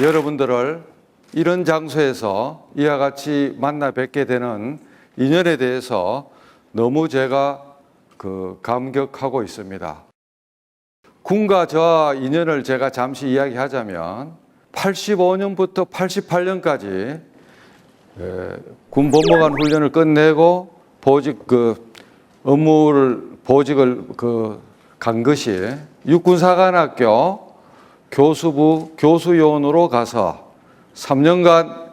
여러분들을 이런 장소에서 이와 같이 만나 뵙게 되는 인연에 대해서 너무 제가 감격하고 있습니다. 군과 저와 인연을 제가 잠시 이야기하자면 85년부터 88년까지 군 법무관 훈련을 끝내고 보직을 간 것이 육군사관학교 교수부 교수요원으로 가서 3년간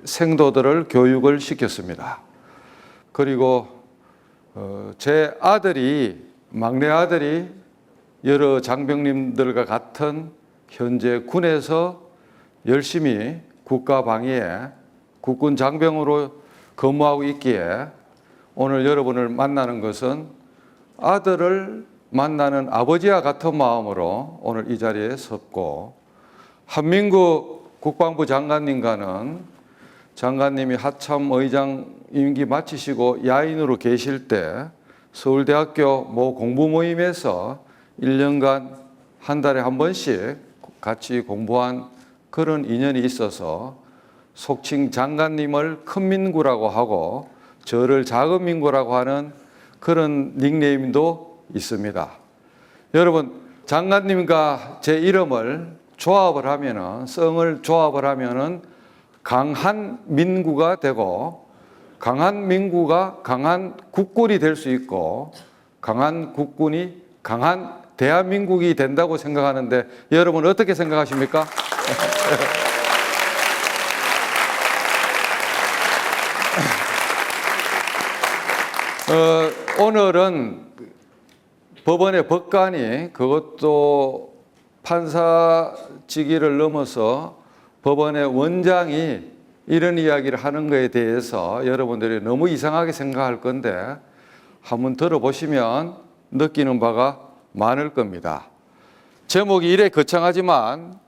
생도들을 교육을 시켰습니다. 그리고 제 막내 아들이 여러 장병님들과 같은 현재 군에서 열심히 국가 방위에 국군 장병으로 근무하고 있기에 오늘 여러분을 만나는 것은 아들을 만나는 아버지와 같은 마음으로 오늘 이 자리에 섰고, 한민국 국방부 장관님과는 장관님이 하참 의장 임기 마치시고 야인으로 계실 때 서울대학교 모 공부 모임에서 1년간 한 달에 한 번씩 같이 공부한 그런 인연이 있어서 속칭 장관님을 큰 민구라고 하고 저를 작은 민구라고 하는 그런 닉네임도 있습니다. 여러분, 장관님과 제 이름을 조합을 하면은, 성을 조합을 하면은 강한 민구가 되고, 강한 민구가 강한 국군이 될 수 있고, 강한 국군이 강한 대한민국이 된다고 생각하는데 여러분 어떻게 생각하십니까? 오늘은 법원의 법관이, 그것도 판사직위를 넘어서 법원의 원장이 이런 이야기를 하는 것에 대해서 여러분들이 너무 이상하게 생각할 건데 한번 들어보시면 느끼는 바가 많을 겁니다. 제목이 이래 거창하지만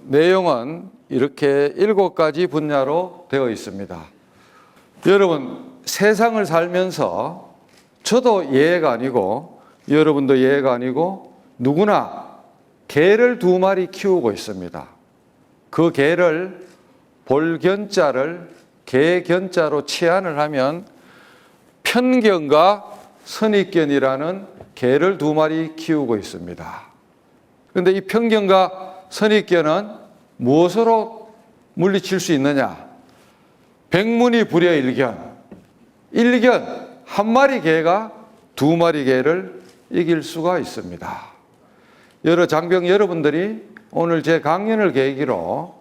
내용은 이렇게 7가지 분야로 되어 있습니다. 여러분, 세상을 살면서 저도 예외가 아니고 여러분도 예외가 아니고 누구나 개를 2마리 키우고 있습니다. 그 개를 볼견자를 개견자로 치환을 하면 편견과 선입견이라는 개를 2마리 키우고 있습니다. 그런데 이 편견과 선입견은 무엇으로 물리칠 수 있느냐? 백문이불여일견. 일견, 1마리 개가 2마리 개를 이길 수가 있습니다. 여러 장병 여러분들이 오늘 제 강연을 계기로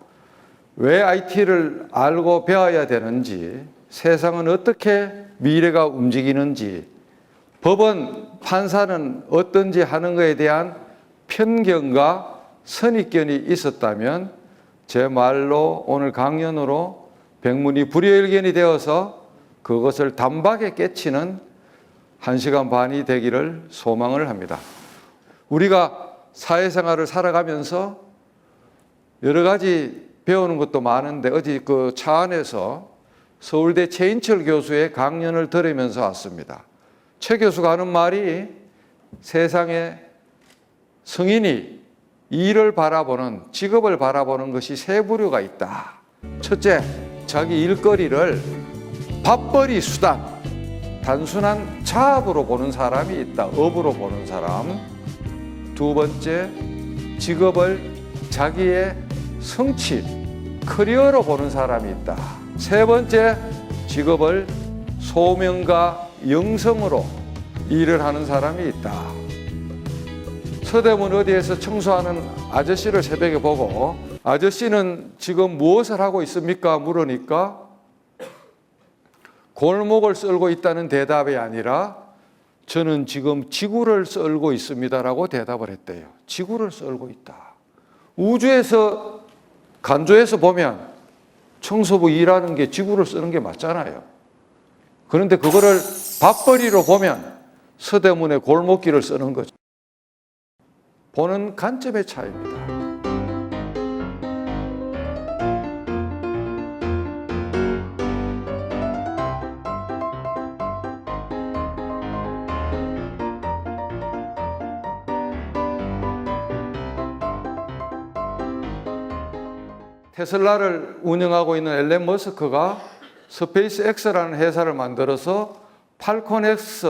왜 IT를 알고 배워야 되는지, 세상은 어떻게 미래가 움직이는지, 법원, 판사는 어떤지 하는 것에 대한 편견과 선입견이 있었다면 제 말로 오늘 강연으로 백문이불여일견이 되어서 그것을 단박에 깨치는 1시간 반이 되기를 소망을 합니다. 우리가 사회생활을 살아가면서 여러 가지 배우는 것도 많은데 어제 그 차 안에서 서울대 최인철 교수의 강연을 들으면서 왔습니다. 최 교수가 하는 말이 세상에 성인이 일을 바라보는, 직업을 바라보는 것이 3부류가 있다. 첫째, 자기 일거리를 밥벌이 수단, 단순한 자업으로 보는 사람이 있다. 업으로 보는 사람. 2번째, 직업을 자기의 성취, 커리어로 보는 사람이 있다. 3번째, 직업을 소명과 영성으로 일을 하는 사람이 있다. 서대문 어디에서 청소하는 아저씨를 새벽에 보고 아저씨는 지금 무엇을 하고 있습니까? 물으니까 골목을 썰고 있다는 대답이 아니라 저는 지금 지구를 썰고 있습니다라고 대답을 했대요. 지구를 썰고 있다. 우주에서 간조해서 보면 청소부 일하는 게 지구를 쓰는 게 맞잖아요. 그런데 그거를 밥벌이로 보면 서대문의 골목길을 쓰는 거죠. 보는 관점의 차이입니다. 테슬라를 운영하고 있는 앨런 머스크가 스페이스X라는 회사를 만들어서 팔콘X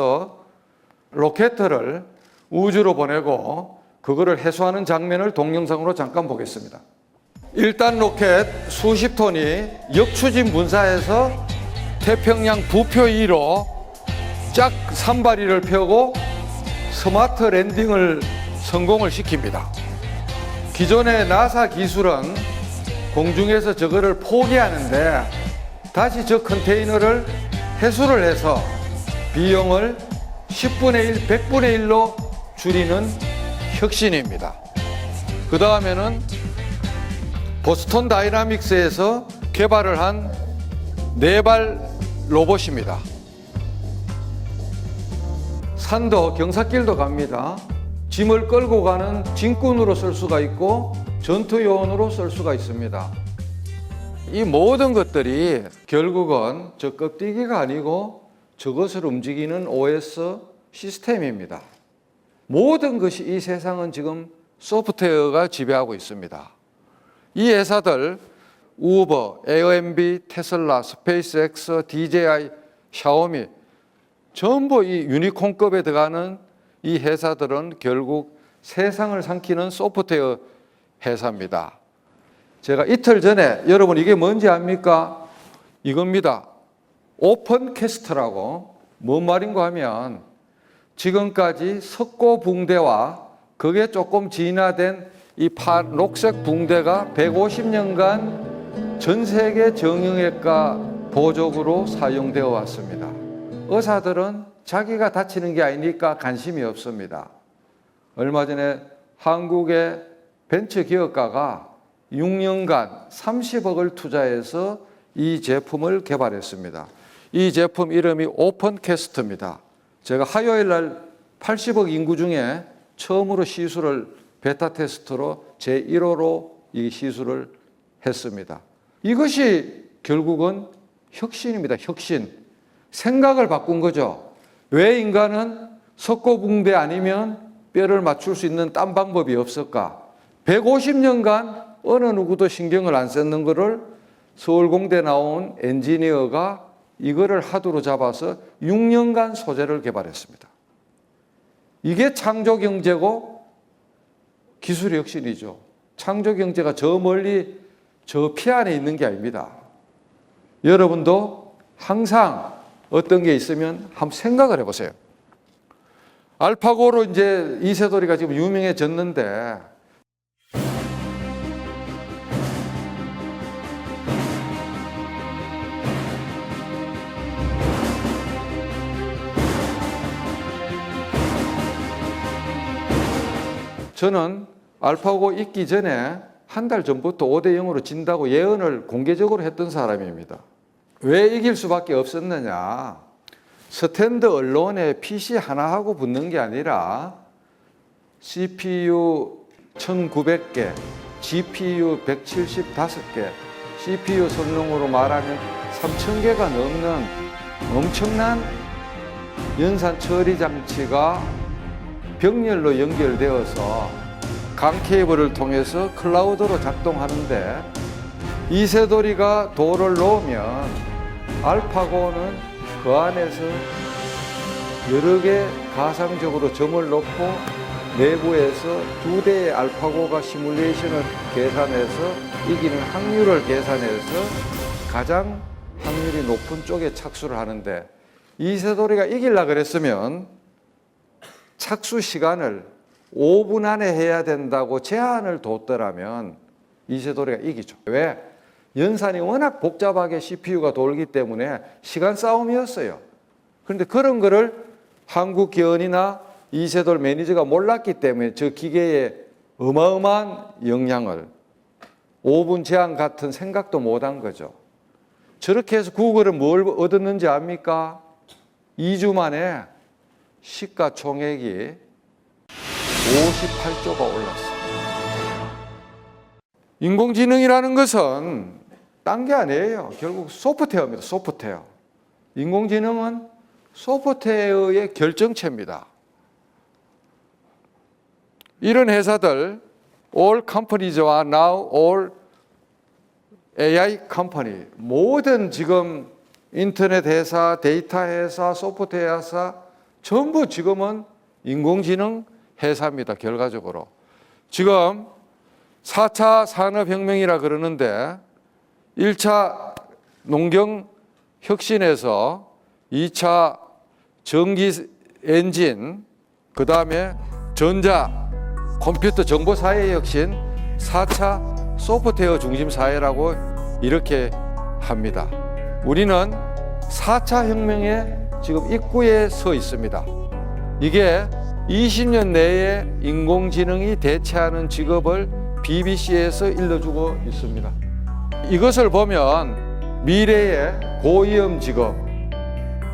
로켓을 우주로 보내고 그거를 해수하는 장면을 동영상으로 잠깐 보겠습니다. 1단 로켓 수십 톤이 역추진 분사해서 태평양 부표 2로 짝 산발이를 펴고 스마트 랜딩을 성공을 시킵니다. 기존의 나사 기술은 공중에서 저거를 포기하는데 다시 저 컨테이너를 회수를 해서 비용을 10분의 1, 100분의 1로 줄이는 혁신입니다. 그 다음에는 보스턴 다이나믹스에서 개발을 한 4발 로봇입니다. 산도 경사길도 갑니다. 짐을 끌고 가는 짐꾼으로 쓸 수가 있고 전투요원으로 쓸 수가 있습니다. 이 모든 것들이 결국은 저 껍데기가 아니고 저것을 움직이는 OS 시스템입니다. 모든 것이 이 세상은 지금 소프트웨어가 지배하고 있습니다. 이 회사들 우버, 에어앤비, 테슬라, 스페이스X, DJI, 샤오미 전부 이 유니콘급에 들어가는 이 회사들은 결국 세상을 삼키는 소프트웨어 회사입니다. 제가 이틀 전에 여러분 이게 뭔지 압니까? 이겁니다. 오픈캐스트라고 뭔 말인가 하면 지금까지 석고 붕대와 그게 조금 진화된 이 녹색 붕대가 150년간 전 세계 정형외과 보조구로 사용되어 왔습니다. 의사들은 자기가 다치는 게 아니니까 관심이 없습니다. 얼마 전에 한국의 벤처 기업가가 6년간 30억을 투자해서 이 제품을 개발했습니다. 이 제품 이름이 오픈캐스트입니다. 제가 화요일 날 80억 인구 중에 처음으로 시술을 베타 테스트로 제1호로 이 시술을 했습니다. 이것이 결국은 혁신입니다. 혁신. 생각을 바꾼 거죠. 왜 인간은 석고붕대 아니면 뼈를 맞출 수 있는 딴 방법이 없을까? 150년간 어느 누구도 신경을 안 썼는 거를 서울공대 나온 엔지니어가 이거를 하두로 잡아서 6년간 소재를 개발했습니다. 이게 창조경제고 기술의 혁신이죠. 창조경제가 저 멀리 저 피 안에 있는 게 아닙니다. 여러분도 항상 어떤 게 있으면 한번 생각을 해보세요. 알파고로 이제 이세돌이가 지금 유명해졌는데 저는 알파고 있기 전에 한 달 전부터 5대 0으로 진다고 예언을 공개적으로 했던 사람입니다. 왜 이길 수밖에 없었느냐? 스탠드 언론에 PC 하나하고 붙는 게 아니라 CPU 1900개, GPU 175개, CPU 성능으로 말하면 3000개가 넘는 엄청난 연산 처리 장치가 병렬로 연결되어서 강 케이블을 통해서 클라우드로 작동하는데 이세돌이가 돌을 놓으면 알파고는 그 안에서 여러 개 가상적으로 점을 놓고 내부에서 2대의 알파고가 시뮬레이션을 계산해서 이기는 확률을 계산해서 가장 확률이 높은 쪽에 착수를 하는데 이세돌이가 이기려고 그랬으면 착수 시간을 5분 안에 해야 된다고 제한을 뒀더라면 이세돌이가 이기죠. 왜? 연산이 워낙 복잡하게 CPU가 돌기 때문에 시간 싸움이었어요. 그런데 그런 거를 한국기원이나 이세돌 매니저가 몰랐기 때문에 저 기계에 어마어마한 영향을 5분 제한 같은 생각도 못한 거죠. 저렇게 해서 구글은 뭘 얻었는지 압니까? 2주 만에 시가총액이 58조가 올랐습니다. 인공지능이라는 것은 딴 게 아니에요. 결국 소프트웨어입니다. 소프트웨어. 인공지능은 소프트웨어의 결정체입니다. 이런 회사들 all companies are now all AI 컴퍼니, 모든 지금 인터넷 회사, 데이터 회사, 소프트웨어 회사 전부 지금은 인공지능 회사입니다. 결과적으로. 지금 4차 산업혁명이라 그러는데 1차 농경 혁신에서 2차 전기 엔진, 그 다음에 전자, 컴퓨터 정보 사회 혁신, 4차 소프트웨어 중심 사회라고 이렇게 합니다. 우리는 4차 혁명의 지금 입구에 서 있습니다. 이게 20년 내에 인공지능이 대체하는 직업을 BBC에서 일러주고 있습니다. 이것을 보면 미래의 고위험 직업,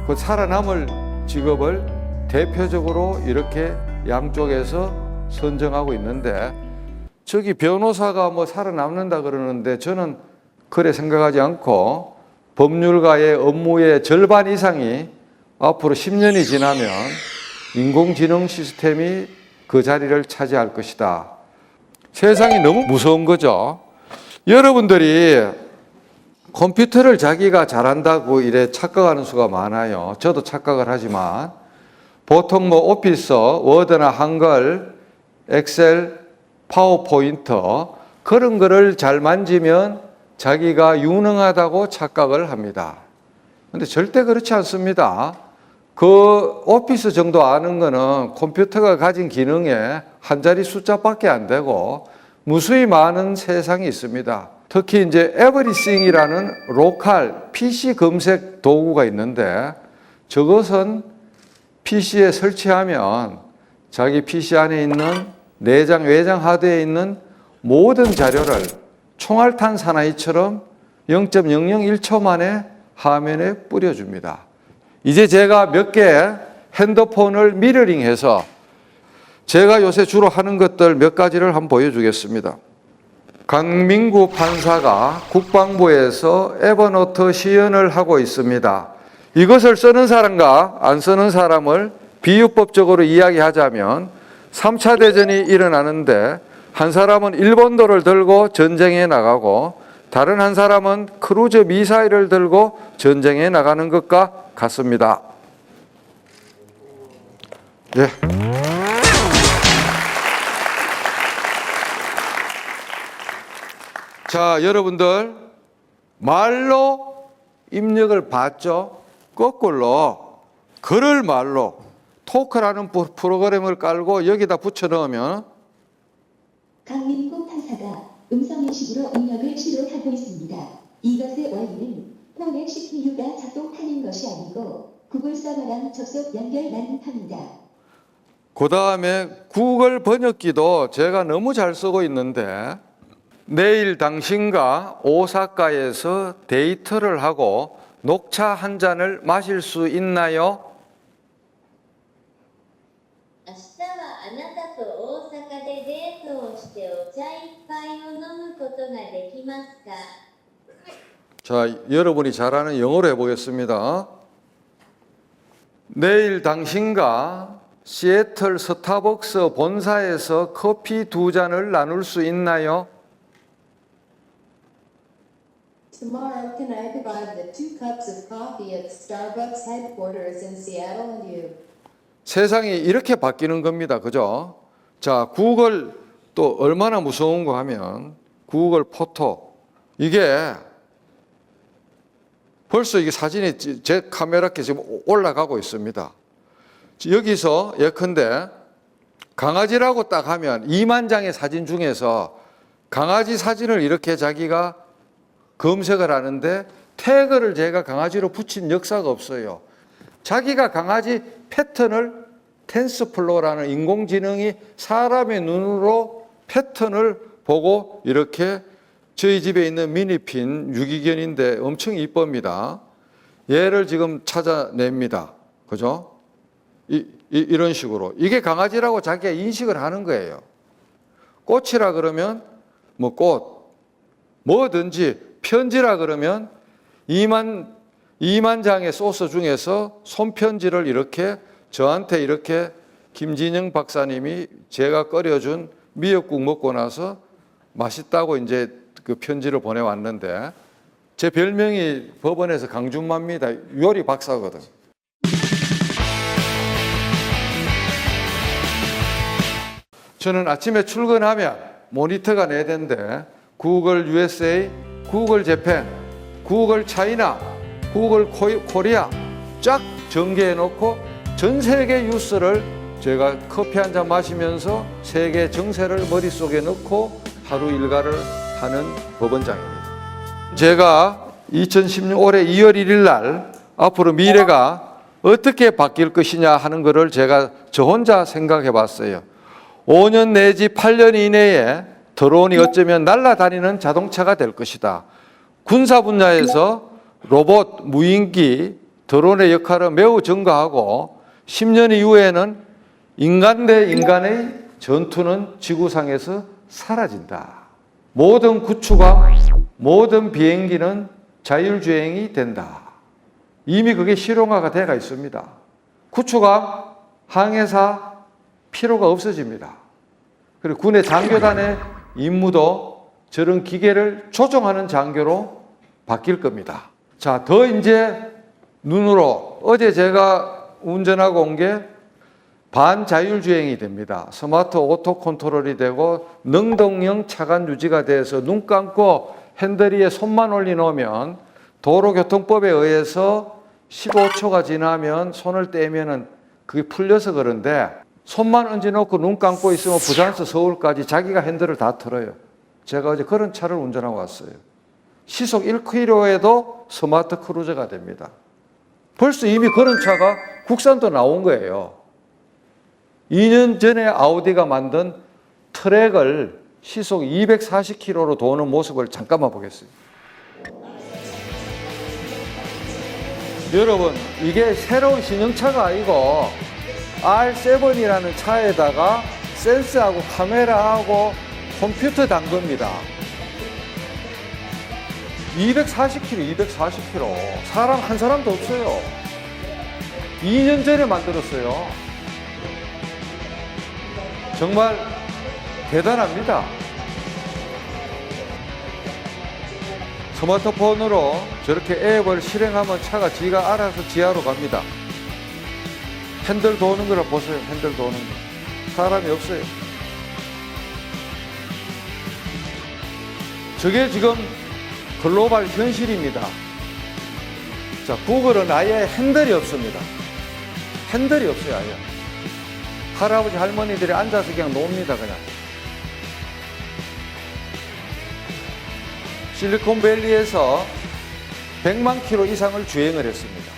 그 살아남을 직업을 대표적으로 이렇게 양쪽에서 선정하고 있는데, 저기 변호사가 뭐 살아남는다 그러는데 저는 그래 생각하지 않고 법률가의 업무의 절반 이상이 앞으로 10년이 지나면 인공지능 시스템이 그 자리를 차지할 것이다. 세상이 너무 무서운 거죠. 여러분들이 컴퓨터를 자기가 잘한다고 이래 착각하는 수가 많아요. 저도 착각을 하지만 보통 뭐 오피스, 워드나 한글, 엑셀, 파워포인터 그런 거를 잘 만지면 자기가 유능하다고 착각을 합니다. 근데 절대 그렇지 않습니다. 그 오피스 정도 아는 거는 컴퓨터가 가진 기능의 한 자리 숫자밖에 안 되고 무수히 많은 세상이 있습니다. 특히 이제 에브리싱이라는 로컬 PC 검색 도구가 있는데 저것은 PC에 설치하면 자기 PC 안에 있는 내장, 외장 하드에 있는 모든 자료를 총알탄 사나이처럼 0.001초 만에 화면에 뿌려줍니다. 이제 제가 몇 개 핸드폰을 미러링해서 제가 요새 주로 하는 것들 몇 가지를 한번 보여주겠습니다. 강민구 판사가 국방부에서 에버노트 시연을 하고 있습니다. 이것을 쓰는 사람과 안 쓰는 사람을 비유법적으로 이야기하자면 3차 대전이 일어나는데 한 사람은 일본도를 들고 전쟁에 나가고 다른 한 사람은 크루즈 미사일을 들고 전쟁에 나가는 것과 같습니다. 예. 자, 여러분들 말로 입력을 봤죠? 거꾸로 글을 말로 토크라는 프로그램을 깔고 여기다 붙여 넣으면 강민구 판사가 음성인식으로 입력을 시도하고 있습니다. 이것의 원인은 폰의 CPU가 작동하는 것이 아니고 구글 서버랑 접속 연결만 합니다. 그 다음에 구글 번역기도 제가 너무 잘 쓰고 있는데 내일 당신과 오사카에서 데이트를 하고 녹차 한 잔을 마실 수 있나요? 明日はあなたと大阪でデートをしてお茶一杯を飲むことができますか? 자, 여러분이 잘 아는 영어로 해보겠습니다. 내일 당신과 시애틀 스타벅스 본사에서 커피 2잔을 나눌 수 있나요? Tomorrow, can I divide the 2 cups of coffee at Starbucks headquarters in Seattle and you? 세상이 이렇게 바뀌는 겁니다. 그죠? 자, 구글 또 얼마나 무서운 거 하면 구글 포토. 이게 벌써 이게 사진이 제 카메라께 지금 올라가고 있습니다. 여기서 예컨대 강아지라고 딱 하면 2만 장의 사진 중에서 강아지 사진을 이렇게 자기가 검색을 하는데 태그를 제가 강아지로 붙인 역사가 없어요. 자기가 강아지 패턴을 텐스플로라는 인공지능이 사람의 눈으로 패턴을 보고 이렇게 저희 집에 있는 미니핀 유기견인데 엄청 이쁩니다. 얘를 지금 찾아냅니다. 그죠? 이런 식으로. 이게 강아지라고 자기가 인식을 하는 거예요. 꽃이라 그러면 뭐 꽃, 뭐든지 편지라 그러면 2만 장의 소스 중에서 손편지를 이렇게 저한테 이렇게 김진영 박사님이 제가 끓여준 미역국 먹고 나서 맛있다고 이제 그 편지를 보내왔는데 제 별명이 법원에서 강준마입니다. 요리 박사거든. 저는 아침에 출근하면 모니터가 4대인데 구글 USA, 구글 재팬, 구글 차이나, 구글 코리아 쫙 전개해 놓고 전 세계 뉴스를 제가 커피 한 잔 마시면서 세계 정세를 머릿속에 넣고 하루 일과를 하는 법원장입니다. 제가 2016 올해 2월 1일 날 앞으로 미래가 어떻게 바뀔 것이냐 하는 것을 제가 저 혼자 생각해 봤어요. 5년 내지 8년 이내에 드론이 어쩌면 날아다니는 자동차가 될 것이다. 군사 분야에서 로봇, 무인기, 드론의 역할은 매우 증가하고 10년 이후에는 인간 대 인간의 전투는 지구상에서 사라진다. 모든 구축과 모든 비행기는 자율주행이 된다. 이미 그게 실용화가 되어 있습니다. 구축함, 항해사 필요가 없어집니다. 그리고 군의 장교단의 임무도 저런 기계를 조종하는 장교로 바뀔 겁니다. 자, 더 이제 눈으로 어제 제가 운전하고 온 게 반자율주행이 됩니다. 스마트 오토 컨트롤이 되고 능동형 차간 유지가 돼서 눈 감고 핸들 위에 손만 올려놓으면 도로교통법에 의해서 15초가 지나면 손을 떼면은 그게 풀려서 그런데 손만 얹어놓고 눈 감고 있으면 부산에서 서울까지 자기가 핸들을 다 틀어요. 제가 어제 그런 차를 운전하고 왔어요. 시속 1km에도 스마트 크루저가 됩니다. 벌써 이미 그런 차가 국산도 나온 거예요. 2년 전에 아우디가 만든 트랙을 시속 240km로 도는 모습을 잠깐만 보겠습니다. 여러분, 이게 새로운 신형차가 아니고 R7이라는 차에다가 센서하고 카메라하고 컴퓨터 단 겁니다. 240km, 240km. 사람 한 사람도 없어요. 2년 전에 만들었어요. 정말 대단합니다. 스마트폰으로 저렇게 앱을 실행하면 차가 지가 알아서 지하로 갑니다. 핸들 도는 거를 보세요. 핸들 도는 거. 사람이 없어요. 저게 지금 글로벌 현실입니다. 자, 구글은 아예 핸들이 없습니다. 핸들이 없어요, 아예. 할아버지, 할머니들이 앉아서 그냥 놉니다, 그냥. 실리콘밸리에서 100만 킬로 이상을 주행을 했습니다.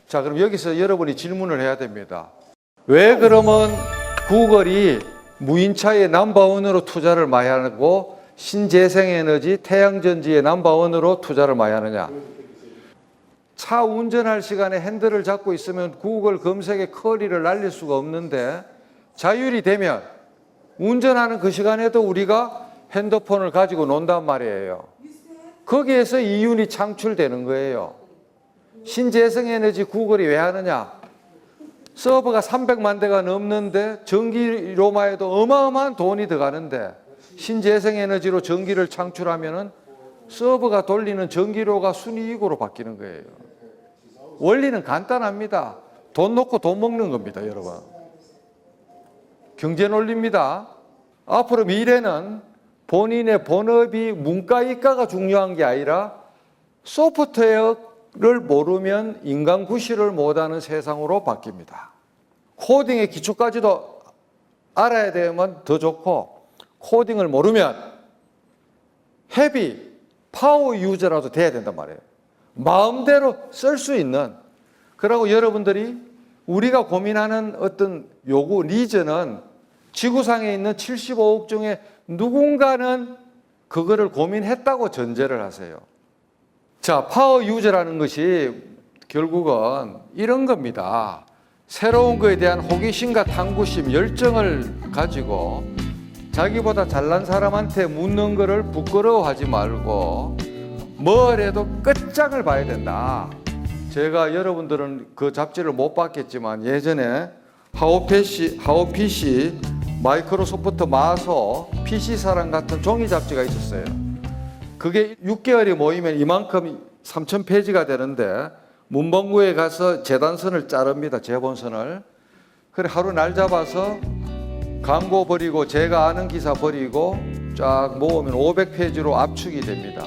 자, 그럼 여기서 여러분이 질문을 해야 됩니다. 왜 그러면 구글이 무인차의 넘버원으로 투자를 많이 하고 신재생에너지, 태양전지의 넘버원으로 투자를 많이 하느냐? 차 운전할 시간에 핸들을 잡고 있으면 구글 검색에 커리를 날릴 수가 없는데 자율이 되면 운전하는 그 시간에도 우리가 핸드폰을 가지고 논단 말이에요. 거기에서 이윤이 창출되는 거예요. 신재생에너지 구글이 왜 하느냐? 서버가 300만 대가 넘는데 전기료만 해도 어마어마한 돈이 들어가는데 신재생에너지로 전기를 창출하면은 서버가 돌리는 전기료가 순이익으로 바뀌는 거예요. 원리는 간단합니다. 돈 놓고 돈 먹는 겁니다, 여러분. 경제 논리입니다. 앞으로 미래는 본인의 본업이 문과, 이과가 중요한 게 아니라 소프트웨어를 모르면 인간 구실을 못하는 세상으로 바뀝니다. 코딩의 기초까지도 알아야 되면 더 좋고 코딩을 모르면 헤비, 파워 유저라도 돼야 된단 말이에요. 마음대로 쓸 수 있는. 그러고 여러분들이 우리가 고민하는 어떤 요구, 니즈는 지구상에 있는 75억 중에 누군가는 그거를 고민했다고 전제를 하세요. 자, 파워 유저라는 것이 결국은 이런 겁니다. 새로운 것에 대한 호기심과 탐구심, 열정을 가지고 자기보다 잘난 사람한테 묻는 거를 부끄러워하지 말고 뭘 해도 끝장을 봐야 된다. 제가 여러분들은 그 잡지를 못 봤겠지만 예전에 하오피시 마이크로소프트 마소, PC사랑 같은 종이 잡지가 있었어요. 그게 6개월이 모이면 이만큼 3,000페이지가 되는데 문방구에 가서 재단선을 자릅니다. 재본선을. 그래 하루 날 잡아서 광고 버리고 제가 아는 기사 버리고 쫙 모으면 500페이지로 압축이 됩니다.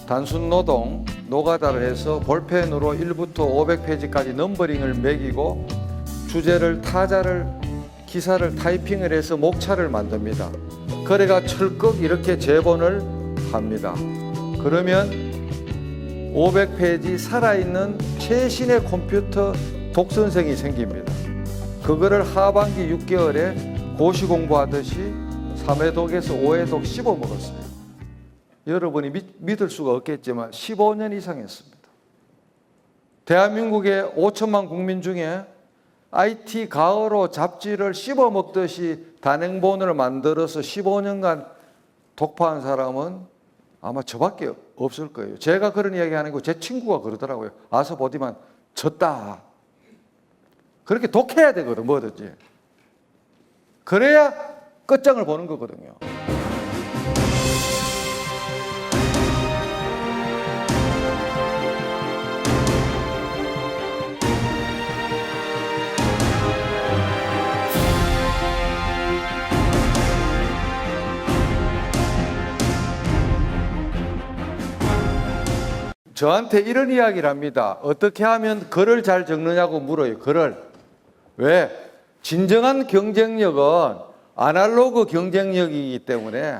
단순 노동, 노가다를 해서 볼펜으로 1부터 500페이지까지 넘버링을 매기고 주제를 타자를 기사를 타이핑을 해서 목차를 만듭니다. 그래가 철컥 이렇게 제본을 합니다. 그러면 500페이지 살아있는 최신의 컴퓨터 독선생이 생깁니다. 그거를 하반기 6개월에 고시 공부하듯이 3회독에서 5회독 씹어 먹었어요. 여러분이 믿을 수가 없겠지만 15년 이상 했습니다. 대한민국의 5천만 국민 중에 IT 가어로 잡지를 씹어 먹듯이 단행본을 만들어서 15년간 독파한 사람은 아마 저밖에 없을 거예요. 제가 그런 이야기 하는 거 제 친구가 그러더라고요. 아서 보디만 졌다. 그렇게 독해야 되거든, 뭐든지. 그래야 끝장을 보는 거거든요. 저한테 이런 이야기를 합니다. 어떻게 하면 글을 잘 적느냐고 물어요. 글을. 왜? 진정한 경쟁력은 아날로그 경쟁력이기 때문에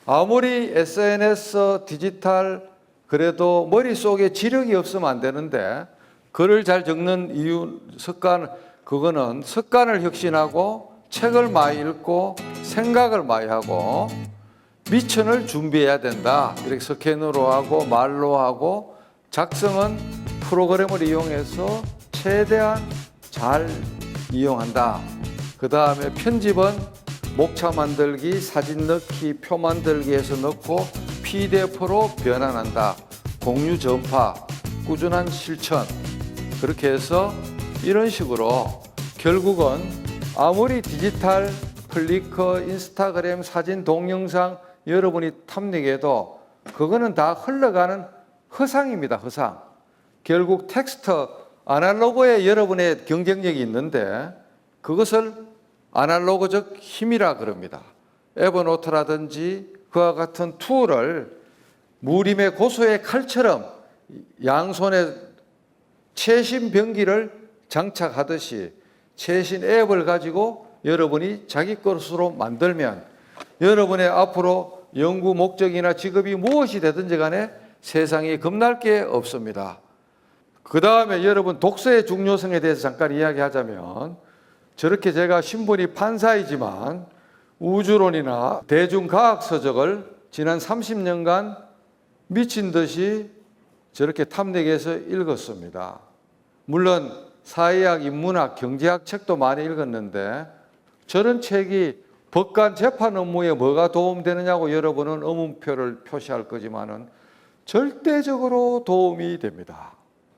아무리 SNS, 디지털 그래도 머릿속에 지력이 없으면 안 되는데 글을 잘 적는 이유, 그거는 습관을 혁신하고 책을 많이 읽고 생각을 많이 하고 미천을 준비해야 된다. 이렇게 스캐너로 하고 말로 하고 작성은 프로그램을 이용해서 최대한 잘 이용한다. 그 다음에 편집은 목차 만들기, 사진 넣기, 표 만들기 해서 넣고 PDF로 변환한다. 공유 전파, 꾸준한 실천. 그렇게 해서 이런 식으로 결국은 아무리 디지털, 플리커, 인스타그램, 사진, 동영상 여러분이 탐닉해도 그거는 다 흘러가는 허상입니다. 허상. 결국 텍스트, 아날로그에 여러분의 경쟁력이 있는데 그것을 아날로그적 힘이라 그럽니다. 에버노트라든지 그와 같은 툴을 무림의 고소의 칼처럼 양손에 최신 병기를 장착하듯이 최신 앱을 가지고 여러분이 자기 것으로 만들면 여러분의 앞으로 연구 목적이나 직업이 무엇이 되든지 간에 세상이 겁날 게 없습니다. 그 다음에 여러분 독서의 중요성에 대해서 잠깐 이야기하자면 저렇게 제가 신분이 판사이지만 우주론이나 대중과학 서적을 지난 30년간 미친 듯이 저렇게 탐닉해서 읽었습니다. 물론 사회학, 인문학, 경제학 책도 많이 읽었는데 저런 책이 법관 재판 업무에 뭐가 도움되느냐고 여러분은 의문표를 표시할 거지만은 절대적으로 도움이 됩니다.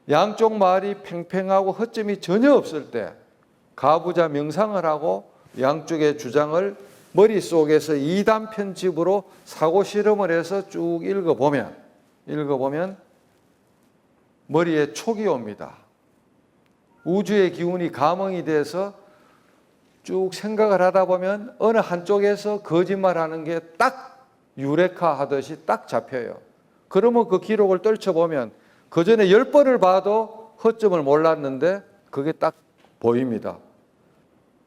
양쪽 말이 팽팽하고 허점이 전혀 없을 때 가부좌 명상을 하고 양쪽의 주장을 머릿속에서 2단 편집으로 사고 실험을 해서 쭉 읽어보면 머리에 촉이 옵니다. 우주의 기운이 감응이 돼서 쭉 생각을 하다 보면 어느 한쪽에서 거짓말하는 게 딱 유레카 하듯이 딱 잡혀요. 그러면 그 기록을 떨쳐보면 그 전에 10번을 봐도 허점을 몰랐는데 그게 딱 보입니다.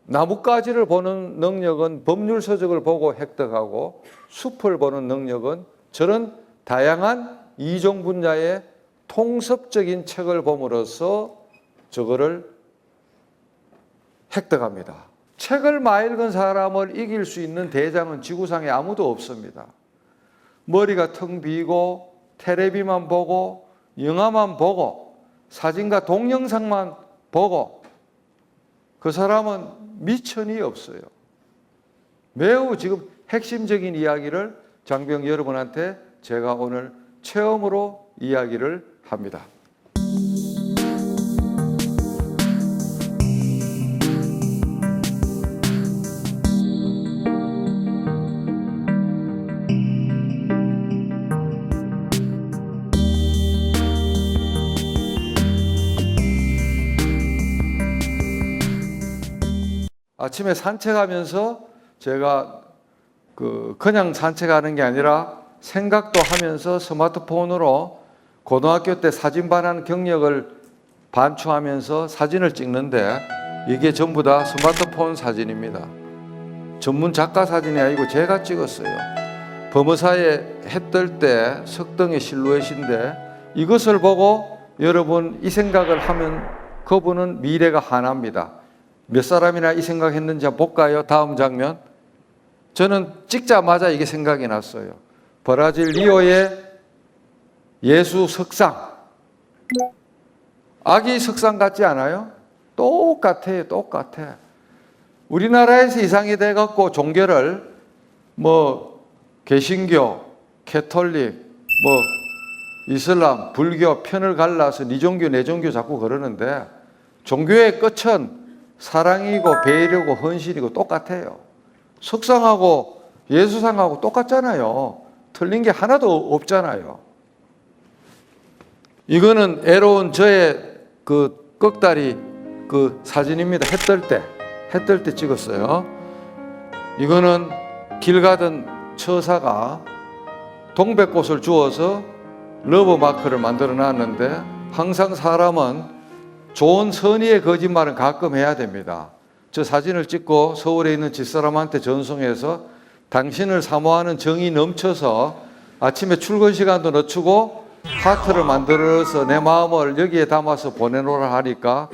나뭇가지를 보는 능력은 법률 서적을 보고 획득하고 숲을 보는 능력은 저런 다양한 이종 분야의 통섭적인 책을 봄으로써 저거를 획득합니다. 책을 많이 읽은 사람을 이길 수 있는 대장은 지구상에 아무도 없습니다. 머리가 텅 비고 텔레비만 보고 영화만 보고 사진과 동영상만 보고 그 사람은 미천이 없어요. 매우 지금 핵심적인 이야기를 장병 여러분한테 제가 오늘 체험으로 이야기를 합니다. 아침에 산책하면서 제가 그냥 산책하는 게 아니라 생각도 하면서 스마트폰으로 고등학교 때 사진반하는 경력을 반추하면서 사진을 찍는데 이게 전부 다 스마트폰 사진입니다. 전문 작가 사진이 아니고 제가 찍었어요. 범어사에 해 뜰 때 석등의 실루엣인데 이것을 보고 여러분 이 생각을 하면 그분은 미래가 환합니다. 몇 사람이나 이 생각했는지 한번 볼까요? 다음 장면. 저는 찍자마자 이게 생각이 났어요. 브라질 리오의 예수 석상. 아기 석상 같지 않아요? 똑같아요. 똑같아. 우리나라에서 이상이 돼갖고 종교를 개신교, 캐톨릭, 이슬람, 불교 편을 갈라서 네 종교 내 종교 자꾸 그러는데 종교의 끝은 사랑이고 배려고 헌신이고 똑같아요. 석상하고 예수상하고 똑같잖아요. 틀린 게 하나도 없잖아요. 이거는 애로운 저의 꺽다리 사진입니다. 해 뜰 때 찍었어요. 이거는 길 가던 처사가 동백꽃을 주워서 러브 마크를 만들어 놨는데 항상 사람은 좋은 선의의 거짓말은 가끔 해야 됩니다. 저 사진을 찍고 서울에 있는 집사람한테 전송해서 당신을 사모하는 정이 넘쳐서 아침에 출근 시간도 늦추고 하트를 만들어서 내 마음을 여기에 담아서 보내놓으라 하니까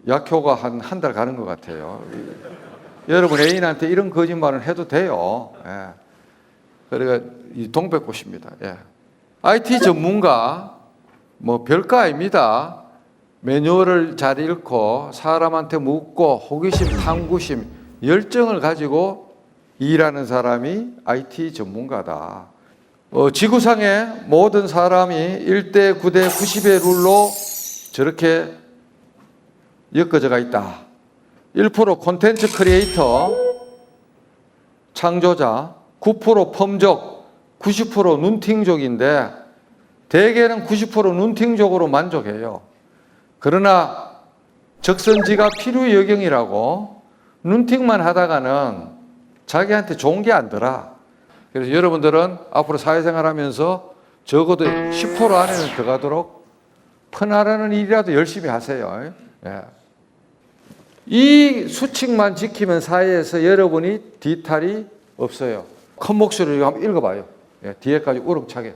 약효가 한 달 가는 것 같아요. 여러분 애인한테 이런 거짓말은 해도 돼요. 예. 그러니까 이 동백꽃입니다. 예. IT 전문가 별거 아닙니다. 매뉴얼을 잘 읽고 사람한테 묻고 호기심, 탐구심, 열정을 가지고 일하는 사람이 IT 전문가다. 지구상의 모든 사람이 1대 9대 90의 룰로 저렇게 엮어져가 있다. 1% 콘텐츠 크리에이터, 창조자, 9% 펌족, 90% 눈팅족인데 대개는 90% 눈팅족으로 만족해요. 그러나 적선지가 필요여경이라고 눈팅만 하다가는 자기한테 좋은 게 안 들어. 그래서 여러분들은 앞으로 사회생활하면서 적어도 10% 안에는 들어가도록 편하라는 일이라도 열심히 하세요. 예. 이 수칙만 지키면 사회에서 여러분이 뒤탈이 없어요. 큰 목소리로 한번 읽어봐요. 예, 뒤에까지 우렁차게.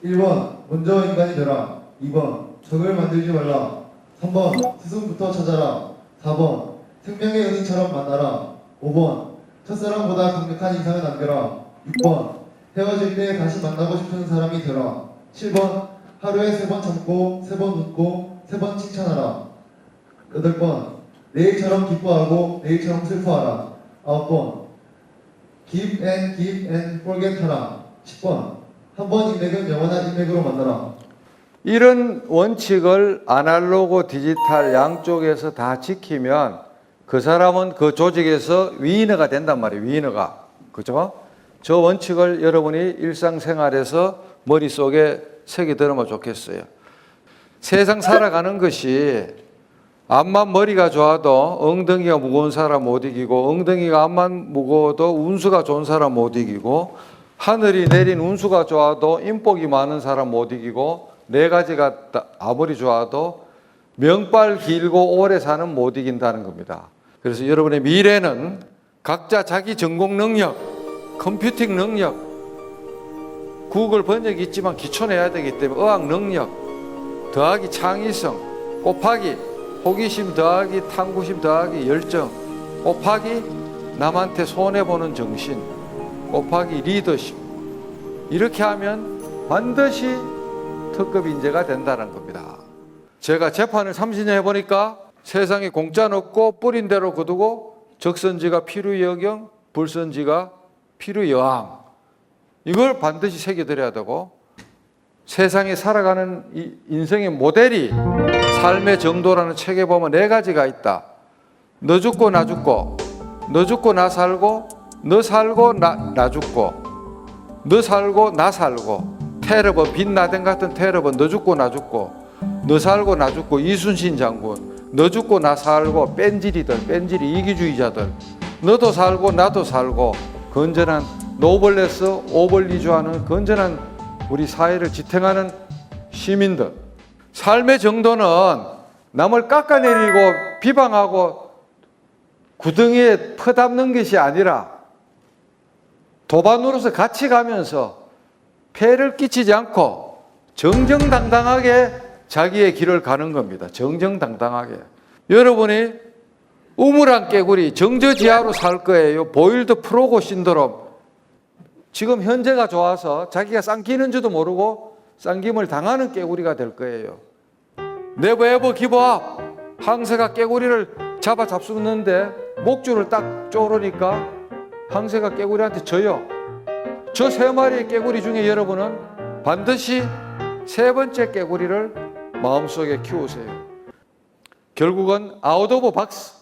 1번 먼저 인간이 되라. 2번 적을 만들지 말라. 3번 스승부터 찾아라. 4번 생명의 은인처럼 만나라. 5번 첫사랑보다 강력한 인상을 남겨라. 6번 헤어질 때 다시 만나고 싶은 사람이 되라. 7번 하루에 3번 참고 3번 웃고 3번 칭찬하라. 8번 내일처럼 기뻐하고 내일처럼 슬퍼하라. 9번 give and forget 하라. 10번 한 번 인맥은 영원한 인맥으로 만나라. 이런 원칙을 아날로그 디지털 양쪽에서 다 지키면 그 사람은 그 조직에서 위너가 된단 말이에요. 위너가. 그죠? 저 원칙을 여러분이 일상생활에서 머릿속에 새겨들으면 좋겠어요. 세상 살아가는 것이 암만 머리가 좋아도 엉덩이가 무거운 사람 못 이기고 엉덩이가 암만 무거워도 운수가 좋은 사람 못 이기고 하늘이 내린 운수가 좋아도 인복이 많은 사람 못 이기고 네 가지가 아무리 좋아도 명빨 길고 오래 사는 못 이긴다는 겁니다. 그래서 여러분의 미래는 각자 자기 전공 능력, 컴퓨팅 능력, 구글 번역이 있지만 기초내야 되기 때문에 어학 능력 더하기 창의성 곱하기 호기심 더하기 탐구심 더하기 열정 곱하기 남한테 손해보는 정신 곱하기 리더십 이렇게 하면 반드시 특급 인재가 된다는 겁니다. 제가 재판을 30년 해보니까 세상에 공짜는 없고 뿌린 대로 거두고 적선지가 필요여경 불선지가 필요여항 이걸 반드시 새겨드려야 되고 세상에 살아가는 이 인생의 모델이 삶의 정도라는 책에 보면 네 가지가 있다. 너 죽고 나 죽고 너 죽고 나 살고 너 살고 나 죽고 너 살고 나 살고 테러번 빛나덴 같은 테러번 너 죽고 나 죽고 너 살고 나 죽고 이순신 장군 너 죽고 나 살고 뺀질이 이기주의자들, 너도 살고 나도 살고 건전한 노블레스 오블리주하는 건전한 우리 사회를 지탱하는 시민들, 삶의 정도는 남을 깎아내리고 비방하고 구덩이에 퍼담는 것이 아니라 도반으로서 같이 가면서 폐를 끼치지 않고 정정당당하게 자기의 길을 가는 겁니다. 정정당당하게. 여러분이 우물안 깨구리 정저지하로 살 거예요. 보일드 프로고 신드롬. 지금 현재가 좋아서 자기가 쌍기는지도 모르고 쌍김을 당하는 깨구리가 될 거예요. 네버 에버 기브업. 항세가 깨구리를 잡았는데 목줄을 딱 쪼르니까 항세가 깨구리한테 져요. 저 세 마리의 깨구리 중에 여러분은 반드시 세 번째 깨구리를 마음속에 키우세요. 결국은 아웃 오브 박스.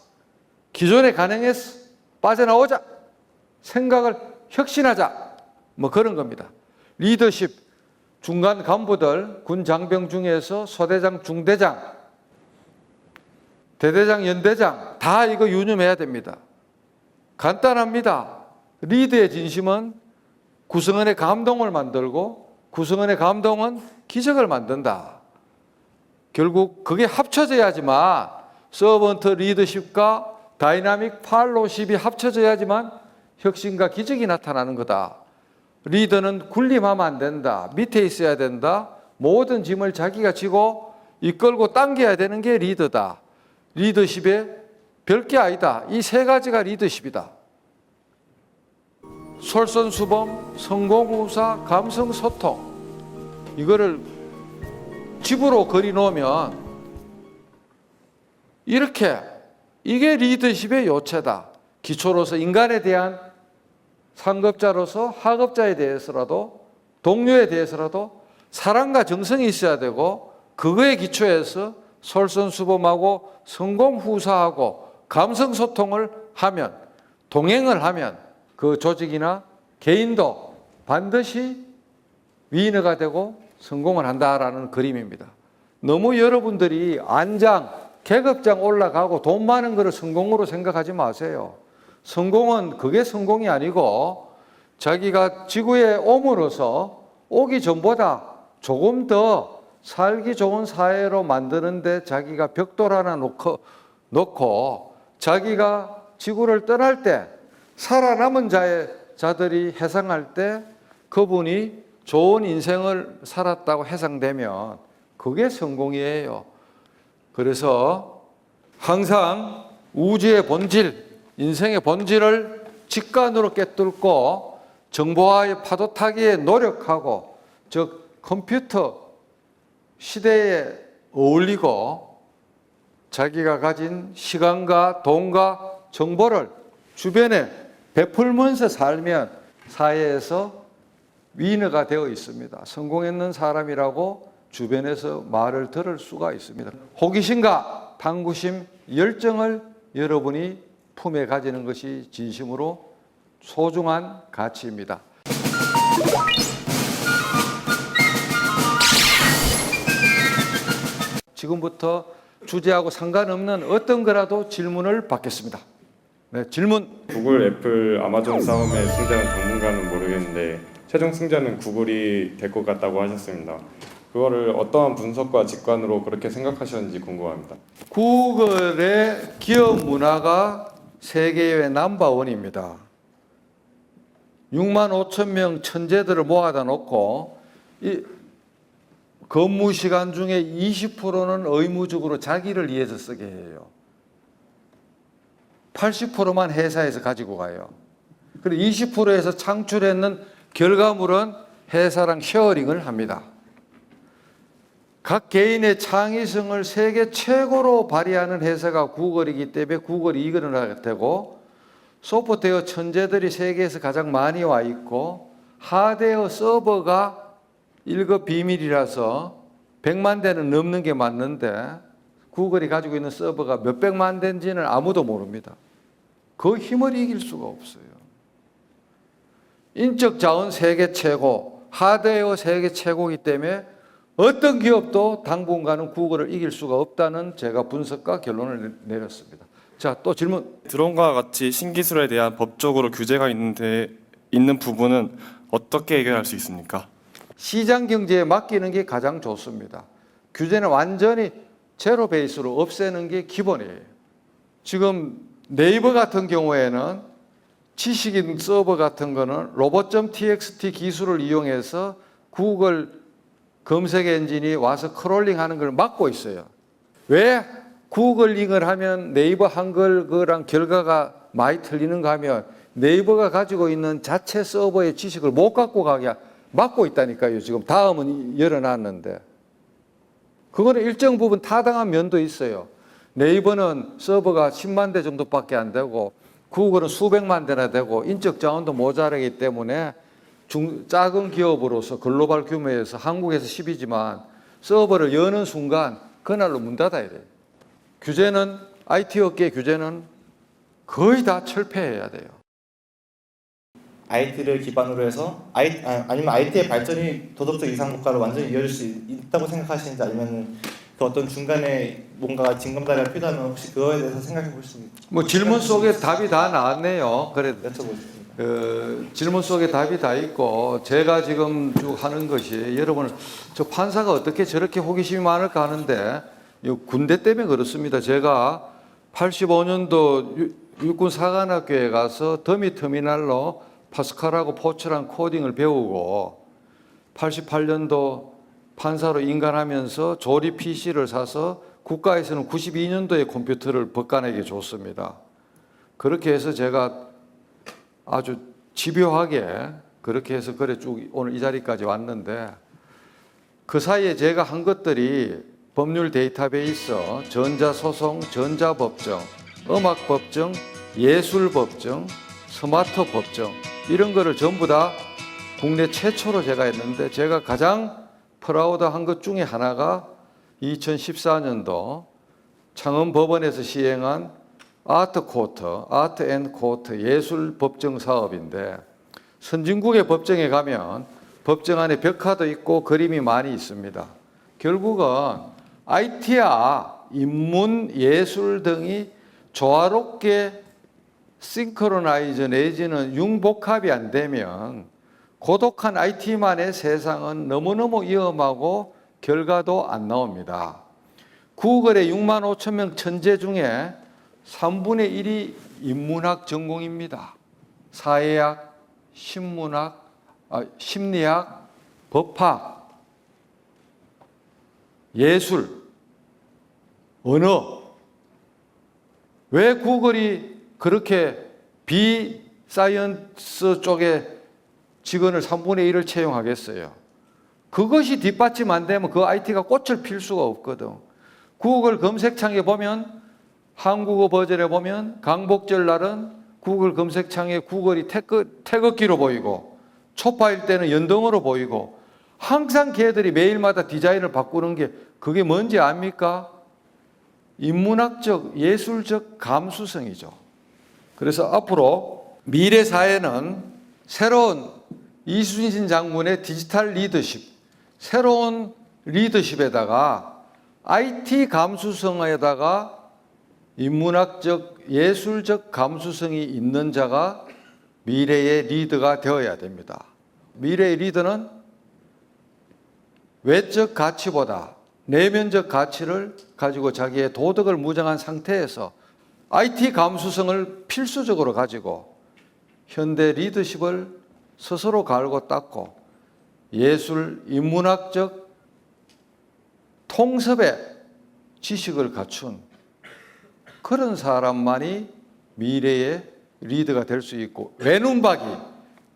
기존에 가능했어. 빠져나오자. 생각을 혁신하자. 뭐 그런 겁니다. 리더십. 중간 간부들, 군 장병 중에서 소대장, 중대장, 대대장, 연대장 다 이거 유념해야 됩니다. 간단합니다. 리더의 진심은 구성원의 감동을 만들고 구성원의 감동은 기적을 만든다. 결국 그게 합쳐져야지만 서번트 리더십과 다이나믹 팔로우십이 합쳐져야지만 혁신과 기적이 나타나는 거다. 리더는 군림하면 안 된다. 밑에 있어야 된다. 모든 짐을 자기가 지고 이끌고 당겨야 되는 게 리더다. 리더십의 별게 아니다. 이 세 가지가 리더십이다. 솔선수범, 성공후사, 감성소통. 이거를 집으로 그려놓으면 이렇게 이게 리더십의 요체다. 기초로서 인간에 대한 상급자로서 하급자에 대해서라도 동료에 대해서라도 사랑과 정성이 있어야 되고 그거에 기초해서 솔선수범하고 성공후사하고 감성소통을 하면 동행을 하면 그 조직이나 개인도 반드시 위너가 되고 성공을 한다라는 그림입니다. 너무 여러분들이 안장, 계급장 올라가고 돈 많은 것을 성공으로 생각하지 마세요. 성공은 그게 성공이 아니고 자기가 지구에 옴으로써 오기 전보다 조금 더 살기 좋은 사회로 만드는데 자기가 벽돌 하나 놓고 자기가 지구를 떠날 때 살아남은 자들이 해상할 때 그분이 좋은 인생을 살았다고 해상되면 그게 성공이에요. 그래서 항상 우주의 본질, 인생의 본질을 직관으로 꿰뚫고 정보화의 파도 타기에 노력하고 즉 컴퓨터 시대에 어울리고 자기가 가진 시간과 돈과 정보를 주변에 베풀면서 살면 사회에서 위너가 되어 있습니다. 성공했는 사람이라고 주변에서 말을 들을 수가 있습니다. 호기심과 탐구심, 열정을 여러분이 품에 가지는 것이 진심으로 소중한 가치입니다. 지금부터 주제하고 상관없는 어떤 거라도 질문을 받겠습니다. 네, 질문. 구글, 애플, 아마존 싸움의 승자는 당분간은 모르겠는데 최종 승자는 구글이 될 것 같다고 하셨습니다. 그거를 어떠한 분석과 직관으로 그렇게 생각하셨는지 궁금합니다. 구글의 기업 문화가 세계의 넘버원입니다. 6만 5천 명 천재들을 모아다 놓고 이 근무 시간 중에 20%는 의무적으로 자기를 위해서 쓰게 해요. 80%만 회사에서 가지고 가요. 그리고 20%에서 창출했는 결과물은 회사랑 쉐어링을 합니다. 각 개인의 창의성을 세계 최고로 발휘하는 회사가 구글이기 때문에 구글이 이거는 되고 소프트웨어 천재들이 세계에서 가장 많이 와 있고 하드웨어 서버가 1급 비밀이라서 100만 대는 넘는 게 맞는데 구글이 가지고 있는 서버가 몇백만 대인지는 아무도 모릅니다. 그 힘을 이길 수가 없어요. 인적 자원 세계 최고, 하드웨어 세계 최고이기 때문에 어떤 기업도 당분간은 국어를 이길 수가 없다는 제가 분석과 결론을 내렸습니다. 자, 또 질문. 드론과 같이 신기술에 대한 법적으로 규제가 있는 부분은 어떻게 해결할 수 있습니까? 시장 경제에 맡기는 게 가장 좋습니다. 규제는 완전히 제로 베이스로 없애는 게 기본이에요. 지금 네이버 같은 경우에는 지식인 서버 같은 거는 로봇.txt 기술을 이용해서 구글 검색 엔진이 와서 크롤링 하는 걸 막고 있어요. 왜 구글 링을 하면 네이버 한글 그랑 결과가 많이 틀리는가 하면 네이버가 가지고 있는 자체 서버의 지식을 못 갖고 가게 막고 있다니까요. 지금 다음은 열어놨는데. 그거는 일정 부분 타당한 면도 있어요. 네이버는 서버가 10만 대 정도밖에 안 되고 구글은 수백만 대나 되고 인적 자원도 모자라기 때문에 작은 기업으로서 글로벌 규모에서 한국에서 10이지만 서버를 여는 순간 그날로 문 닫아야 돼요. 규제는 IT 업계 규제는 거의 다 철폐해야 돼요. IT를 기반으로 해서 아니면 IT의 발전이 도덕적 이상 국가로 완전히 이어질 수 있다고 생각하시는지 아니면 그 어떤 중간에 뭔가 징검다리가 필요하면 혹시 그거에 대해서 생각해 볼 수 있습니까? 뭐 질문 속에 답이 다 나왔네요. 그래 여쭤보겠습니다. 질문 속에 답이 다 있고 제가 지금 쭉 하는 것이 여러분 저 판사가 어떻게 저렇게 호기심이 많을까 하는데 군대 때문에 그렇습니다. 제가 85년도 육군 사관학교에 가서 더미 터미널로 파스칼하고 포츠랑 코딩을 배우고 88년도 판사로 인간하면서 조립 PC를 사서 국가에서는 92년도에 컴퓨터를 법관에게 줬습니다. 그렇게 해서 제가 아주 집요하게 그렇게 해서 그래 쭉 오늘 이 자리까지 왔는데 그 사이에 제가 한 것들이 법률 데이터베이스, 전자소송, 전자법정, 음악법정, 예술법정, 스마트 법정 이런 거를 전부 다 국내 최초로 제가 했는데 제가 가장 프라우드한 것 중에 하나가 2014년도 창원법원에서 시행한 아트 앤 코트 예술 법정 사업인데 선진국의 법정에 가면 법정 안에 벽화도 있고 그림이 많이 있습니다. 결국은 IT와 인문, 예술 등이 조화롭게 싱크로나이즈 내지는 융복합이 안 되면 고독한 IT만의 세상은 너무너무 위험하고 결과도 안 나옵니다. 구글의 6만 5천 명 천재 중에 3분의 1이 인문학 전공입니다. 사회학, 심리학, 법학, 예술, 언어. 왜 구글이 그렇게 비사이언스 쪽에 직원을 3분의 1을 채용하겠어요? 그것이 뒷받침 안 되면 그 IT가 꽃을 필 수가 없거든. 구글 검색창에 보면 한국어 버전에 보면 강복절 날은 구글 검색창에 구글이 태극기로 보이고 초파일 때는 연동으로 보이고 항상 걔들이 매일마다 디자인을 바꾸는 게 그게 뭔지 압니까? 인문학적, 예술적 감수성이죠. 그래서 앞으로 미래 사회는 새로운 이순신 장군의 디지털 리더십, 새로운 리더십에다가 IT 감수성에다가 인문학적, 예술적 감수성이 있는 자가 미래의 리더가 되어야 됩니다. 미래의 리더는 외적 가치보다 내면적 가치를 가지고 자기의 도덕을 무장한 상태에서 IT 감수성을 필수적으로 가지고 현대 리더십을 스스로 갈고 닦고 예술, 인문학적 통섭의 지식을 갖춘 그런 사람만이 미래의 리더가 될 수 있고 외눈박이,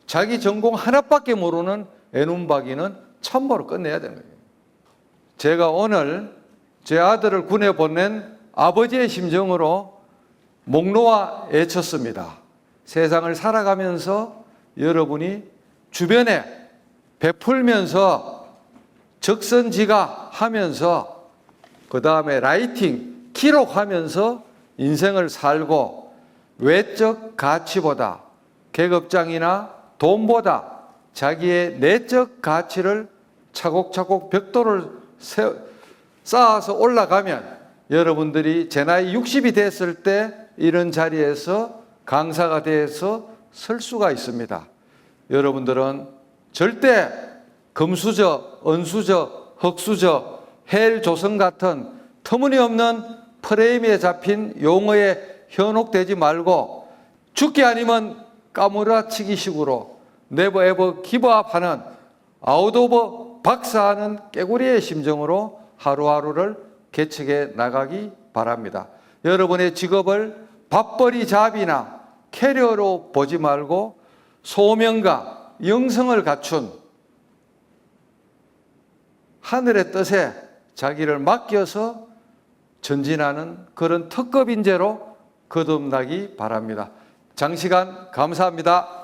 자기 전공 하나밖에 모르는 외눈박이는 참모로 끝내야 되는 거예요. 제가 오늘 제 아들을 군에 보낸 아버지의 심정으로 목 놓아 애쳤습니다. 세상을 살아가면서 여러분이 주변에 베풀면서 적선지가 하면서 그 다음에 라이팅, 기록하면서 인생을 살고 외적 가치보다 계급장이나 돈보다 자기의 내적 가치를 차곡차곡 벽돌을 쌓아서 올라가면 여러분들이 제 나이 60이 됐을 때 이런 자리에서 강사가 돼서 설 수가 있습니다. 여러분들은 절대 금수저, 은수저, 흙수저, 헬 조성 같은 터무니없는 프레임에 잡힌 용어에 현혹되지 말고 죽기 아니면 까무라치기 식으로 네버 에버 기브업 하는 아웃 오브 박사하는 깨구리의 심정으로 하루하루를 개척해 나가기 바랍니다. 여러분의 직업을 밥벌이 잡이나 캐리어로 보지 말고 소명과 영성을 갖춘 하늘의 뜻에 자기를 맡겨서 전진하는 그런 특급 인재로 거듭나기 바랍니다. 장시간 감사합니다.